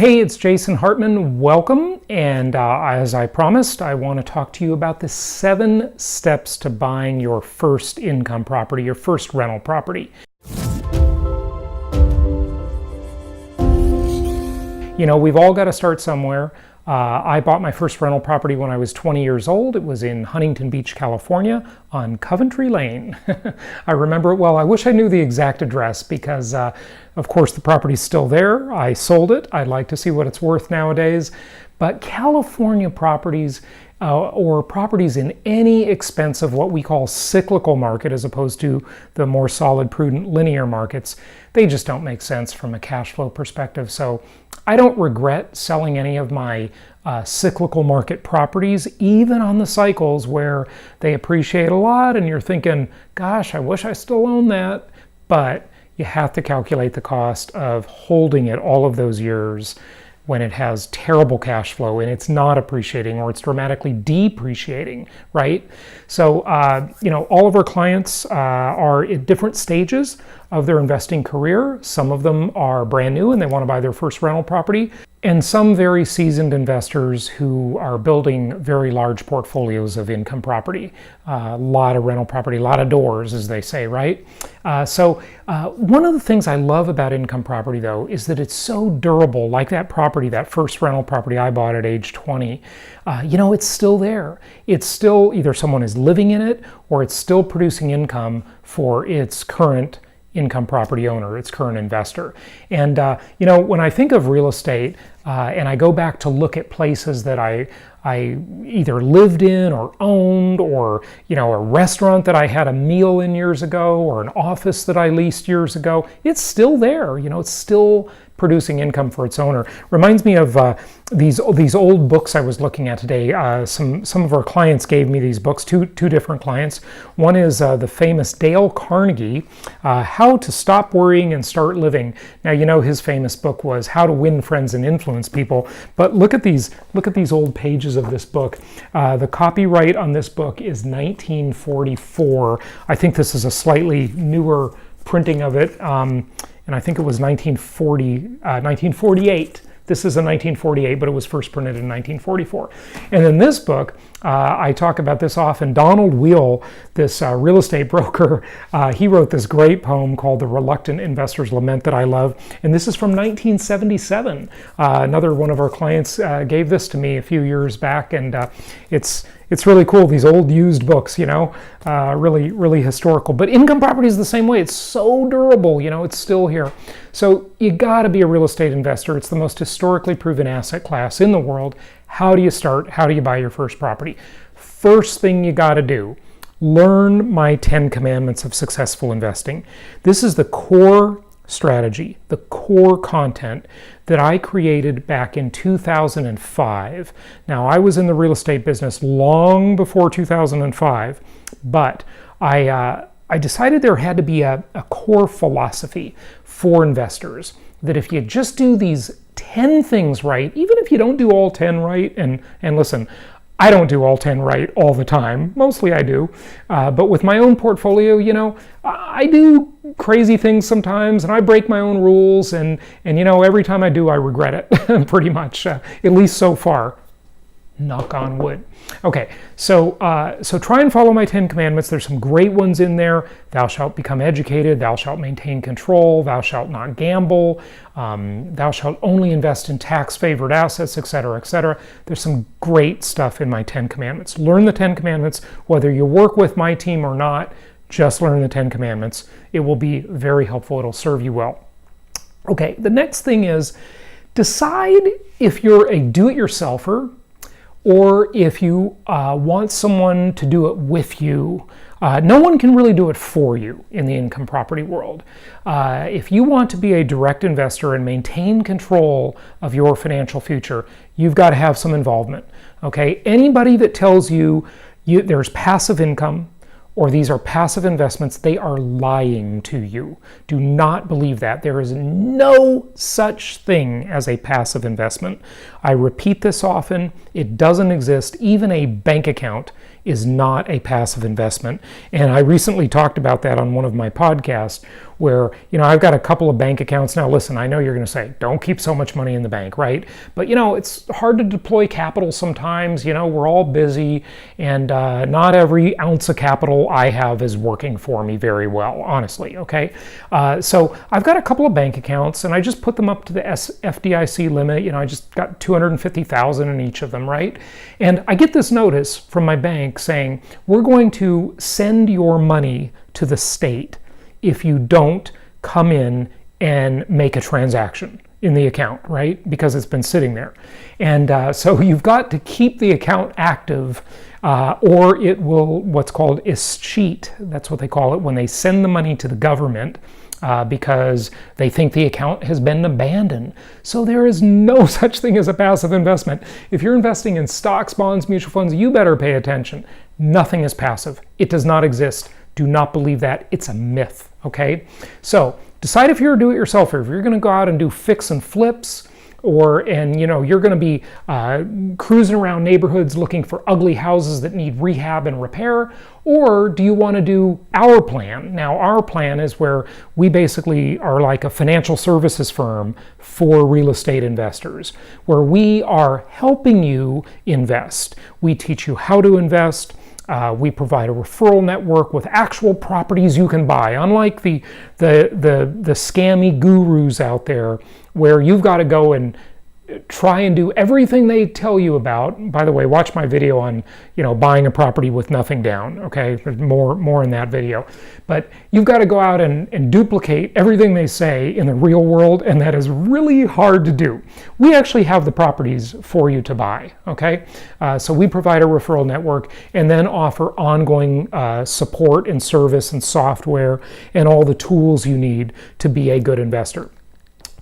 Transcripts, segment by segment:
Hey, it's Jason Hartman. Welcome. And as I promised, I want to talk to you about the 7 steps to buying your first income property, your first rental property. You know, we've all got to start somewhere. I bought my first rental property when I was 20 years old. It was in Huntington Beach, California on Coventry Lane. I remember it well. I wish I knew the exact address because, of course, the property's still there. I sold it. I'd like to see what it's worth nowadays. But California properties or properties in any expensive, what we call cyclical market, as opposed to the more solid, prudent, linear markets, they just don't make sense from a cash flow perspective. So I don't regret selling any of my cyclical market properties, even on the cycles where they appreciate a lot and you're thinking, gosh, I wish I still owned that. But you have to calculate the cost of holding it all of those years when it has terrible cash flow and it's not appreciating or it's dramatically depreciating, right? So, you know, all of our clients are at different stages of their investing career. Some of them are brand new and they want to buy their first rental property, and some very seasoned investors who are building very large portfolios of income property. A lot of rental property, a lot of doors, as they say, right? So one of the things I love about income property, though, is that it's so durable, like that property, that first rental property I bought at age 20. You know, it's still there. It's still either someone is living in it or it's still producing income for its current income property owner, its current investor. And you know, when I think of real estate and I go back to look at places that I either lived in or owned, or, you know, a restaurant that I had a meal in years ago, or an office that I leased years ago, it's still there. You know, it's still producing income for its owner. Reminds me of these old books I was looking at today. Some of our clients gave me these books, two different clients. One is the famous Dale Carnegie, How to Stop Worrying and Start Living. Now, you know, his famous book was How to Win Friends and Influence People. But look at these old pages of this book. The copyright on this book is 1944. I think this is a slightly newer printing of it. And I think it was 1948. This is a 1948, but it was first printed in 1944. And in this book, I talk about this often. Donald Wheel, this real estate broker, he wrote this great poem called The Reluctant Investor's Lament that I love. And this is from 1977. Another one of our clients gave this to me a few years back, and it's really cool. These old used books, you know, really historical. But income property is the same way. It's so durable, you know, it's still here. So you got to be a real estate investor. It's the most historically proven asset class in the world. How do you start? How do you buy your first property? First thing you got to do, learn my 10 commandments of successful investing. This is the core strategy, the core content that I created back in 2005. Now, I was in the real estate business long before 2005, but I decided there had to be a core philosophy for investors, that if you just do these 10 things right, even if you don't do all 10 right, and listen, I don't do all 10 right all the time. Mostly I do. But with my own portfolio, you know, I do crazy things sometimes and I break my own rules. And you know, every time I do, I regret it pretty much, at least so far. Knock on wood. Okay, so try and follow my 10 commandments. There's some great ones in there. Thou shalt become educated. Thou shalt maintain control. Thou shalt not gamble. Thou shalt only invest in tax-favored assets, etc., etc. There's some great stuff in my 10 commandments. Learn the 10 commandments. Whether you work with my team or not, just learn the 10 commandments. It will be very helpful. It'll serve you well. Okay, the next thing is decide if you're a do-it-yourselfer or if you want someone to do it with you. No one can really do it for you in the income property world. If you want to be a direct investor and maintain control of your financial future, you've got to have some involvement. Okay? Anybody that tells you there's passive income, or these are passive investments, they are lying to you. Do not believe that. There is no such thing as a passive investment. I repeat this often. It doesn't exist. Even a bank account is not a passive investment. And I recently talked about that on one of my podcasts where, I've got a couple of bank accounts. Now, listen, I know you're going to say, don't keep so much money in the bank, right? But, it's hard to deploy capital sometimes. We're all busy, and not every ounce of capital I have is working for me very well, honestly, okay? So I've got a couple of bank accounts, and I just put them up to the FDIC limit. I just got $250,000 in each of them, right? And I get this notice from my bank saying, we're going to send your money to the state if you don't come in and make a transaction in the account, right? Because it's been sitting there. And so you've got to keep the account active, or it will, what's called escheat. That's what they call it when they send the money to the government, because they think the account has been abandoned. So there is no such thing as a passive investment. If you're investing in stocks, bonds, mutual funds, you better pay attention. Nothing is passive. It does not exist. Do not believe that. It's a myth, okay? So decide if you're a do-it-yourselfer. If you're going to go out and do fix and flips, you're going to be cruising around neighborhoods looking for ugly houses that need rehab and repair, or do you want to do our plan? Now, our plan is where we basically are like a financial services firm for real estate investors, where we are helping you invest. We teach you how to invest. We provide a referral network with actual properties you can buy, unlike the scammy gurus out there where you've got to go and try and do everything they tell you about. By the way, watch my video on, buying a property with nothing down, okay? There's more in that video. But you've got to go out and duplicate everything they say in the real world, and that is really hard to do. We actually have the properties for you to buy, okay? So we provide a referral network and then offer ongoing support and service and software and all the tools you need to be a good investor.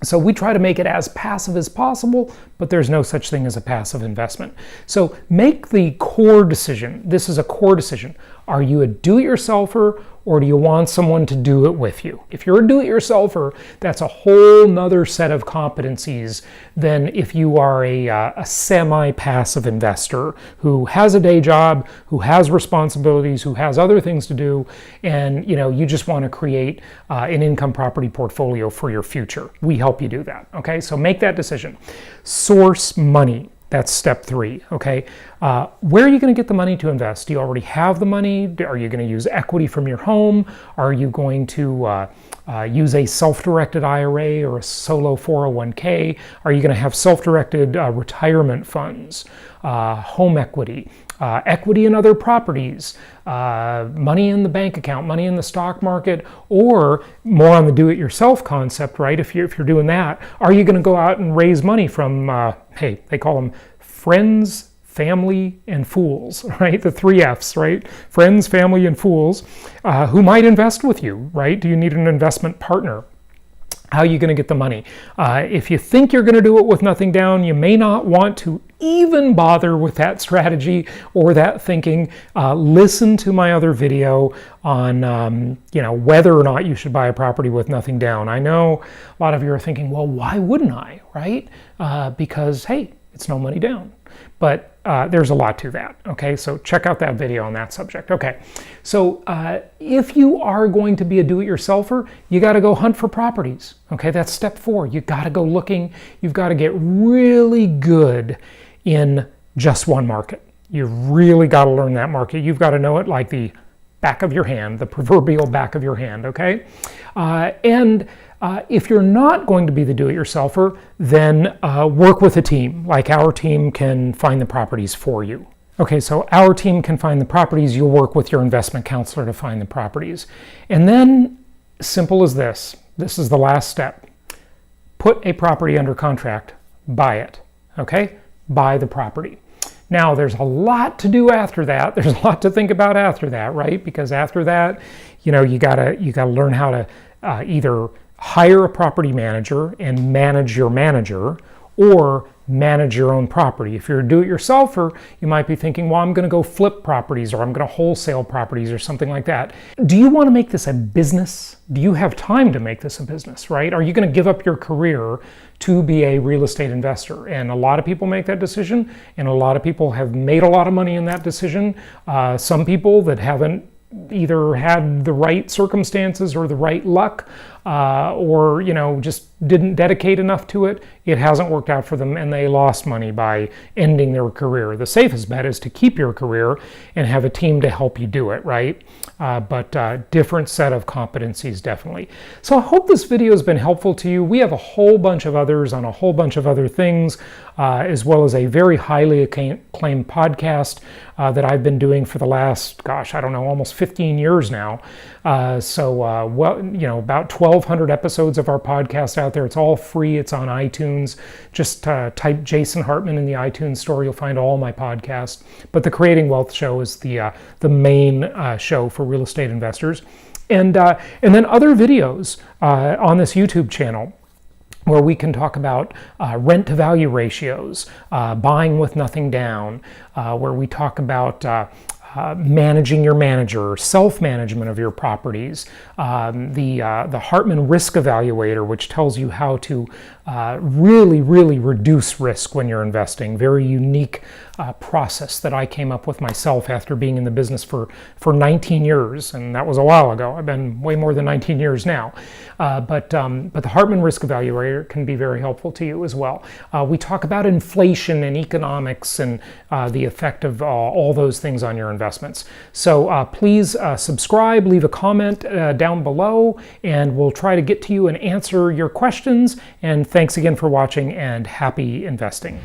So we try to make it as passive as possible, but there's no such thing as a passive investment. So make the core decision. This is a core decision. Are you a do-it-yourselfer, or do you want someone to do it with you? If you're a do-it-yourselfer, that's a whole nother set of competencies than if you are a semi-passive investor who has a day job, who has responsibilities, who has other things to do, and you just want to create an income property portfolio for your future. We help you do that, okay? So make that decision. Source money. That's step 3, okay? Where are you going to get the money to invest? Do you already have the money? Are you going to use equity from your home? Are you going to use a self-directed IRA or a solo 401k? Are you going to have self-directed retirement funds, home equity, equity in other properties, money in the bank account, money in the stock market, or more on the do-it-yourself concept, right? If you're doing that, are you going to go out and raise money from, they call them friends, family, and fools, right? The 3 F's, right? Friends, family, and fools, who might invest with you, right? Do you need an investment partner? How are you going to get the money? If you think you're going to do it with nothing down, you may not want to even bother with that strategy or that thinking. Listen to my other video on whether or not you should buy a property with nothing down. I know a lot of you are thinking, well, why wouldn't I, right? Because, hey, it's no money down. But there's a lot to that, okay? So check out that video on that subject. Okay, so if you are going to be a do-it-yourselfer, you got to go hunt for properties, okay? That's step 4. You got to go looking. You've got to get really good in just one market. You've really got to learn that market. You've got to know it like the back of your hand, the proverbial back of your hand, okay? If you're not going to be the do-it-yourselfer, then work with a team. Like our team can find the properties for you. Okay, so our team can find the properties. You'll work with your investment counselor to find the properties. And then, simple as this. This is the last step. Put a property under contract. Buy it. Okay? Buy the property. Now, there's a lot to do after that. There's a lot to think about after that, right? Because after that, you gotta learn how to either hire a property manager and manage your manager, or manage your own property. If you're a do-it-yourselfer, you might be thinking, well, I'm going to go flip properties, or I'm going to wholesale properties, or something like that. Do you want to make this a business? Do you have time to make this a business, right? Are you going to give up your career to be a real estate investor? And a lot of people make that decision, and a lot of people have made a lot of money in that decision. Some people that haven't either had the right circumstances or the right luck, or just didn't dedicate enough to it, it hasn't worked out for them, and they lost money by ending their career. The safest bet is to keep your career and have a team to help you do it, right? But different set of competencies, definitely. So I hope this video has been helpful to you. We have a whole bunch of others on a whole bunch of other things, as well as a very highly acclaimed podcast that I've been doing for the last, almost 15 years now. About 1,200 episodes of our podcast out there. It's all free. It's on iTunes. Just type Jason Hartman in the iTunes store. You'll find all my podcasts. But the Creating Wealth Show is the main show for real estate investors. And then other videos on this YouTube channel, where we can talk about rent-to-value ratios, buying with nothing down, where we talk about managing your manager, self-management of your properties, the Hartman Risk Evaluator, which tells you how to really reduce risk when you're investing. Very unique process that I came up with myself after being in the business for 19 years, and that was a while ago. I've been way more than 19 years now. But the Hartman Risk Evaluator can be very helpful to you as well. We talk about inflation and economics and the effect of all those things on your investments. So please subscribe, leave a comment down below, and we'll try to get to you and answer your questions. And thanks again for watching, and happy investing.